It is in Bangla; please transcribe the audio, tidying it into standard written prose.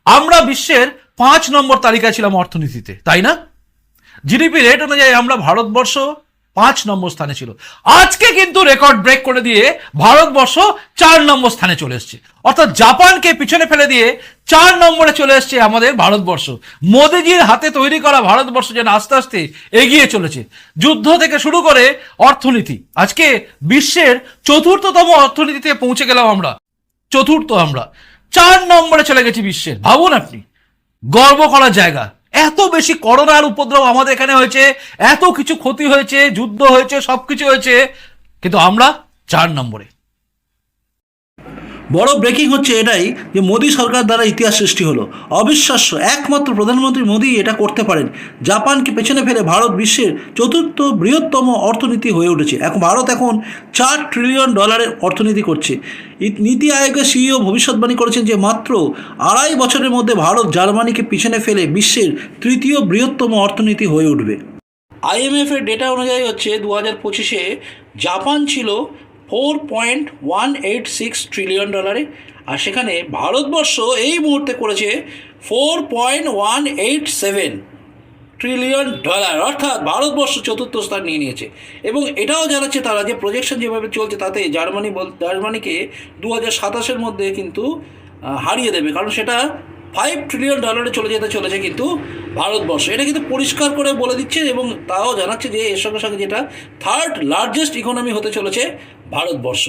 আমরা বিশ্বের 5 নম্বর তালিকায় ছিলাম অর্থনীতিতে, তাই না? জিডিপি রেট অনুযায়ী আমরা ভারতবর্ষ 5 নম্বর স্থানে ছিল। আজকে কিন্তু রেকর্ড ব্রেক করে দিয়ে ভারতবর্ষ 4 নম্বর স্থানে চলে এসছে, অর্থাৎ জাপানকে পিছনে ফেলে দিয়ে 4 নম্বরে চলে এসছে আমাদের ভারতবর্ষ। মোদিজির হাতে তৈরি করা ভারতবর্ষ যেন আস্তে আস্তে এগিয়ে চলেছে, যুদ্ধ থেকে শুরু করে অর্থনীতি। আজকে বিশ্বের 4র্থতম অর্থনীতিতে পৌঁছে গেলাম আমরা, চতুর্থ আমরা 4 নম্বরে চলে গেছি বিশ্বের। ভাবুন আপনি, গর্ব করার জায়গা। এত বেশি করোনার উপদ্রব আমাদের এখানে হয়েছে, এত কিছু ক্ষতি হয়েছে, যুদ্ধ হয়েছে, সবকিছু হয়েছে, কিন্তু আমরা 4 নম্বরে। বড় ব্রেকিং হচ্ছে এটাই যে মোদী সরকার দ্বারা ইতিহাস সৃষ্টি হলো। অবিশ্বাস্য, একমাত্র প্রধানমন্ত্রী মোদী এটা করতে পারেন। জাপানকে পেছনে ফেলে ভারত বিশ্বের 4র্থ বৃহত্তম অর্থনীতি হয়ে উঠেছে। ভারত এখন $4 ট্রিলিয়ন অর্থনীতি করছে। নীতি আয়োগের সিইও ভবিষ্যৎবাণী করেছেন যে মাত্র 2.5 বছরের মধ্যে ভারত জার্মানিকে পিছনে ফেলে বিশ্বের 3য় বৃহত্তম অর্থনীতি হয়ে উঠবে। আইএমএফের ডেটা অনুযায়ী হচ্ছে 2025-এ জাপান ছিল $4.186 ট্রিলিয়ন, আর সেখানে ভারতবর্ষ এই মুহূর্তে করেছে $4.187 ট্রিলিয়ন, অর্থাৎ ভারতবর্ষ 4র্থ স্থান নিয়ে নিয়েছে। এবং এটাও জানাচ্ছে তারা যে প্রজেকশন যেভাবে চলছে তাতে জার্মানিকে 2027-এর মধ্যে কিন্তু হারিয়ে দেবে, কারণ সেটা $5 ট্রিলিয়ন চলে যেতে চলেছে কিন্তু ভারতবর্ষ। এটা কিন্তু পরিষ্কার করে বলে দিচ্ছে, এবং তাও জানাচ্ছে যে এর সঙ্গে সঙ্গে যেটা 3rd লার্জেস্ট ইকোনমি হতে চলেছে ভারতবর্ষ।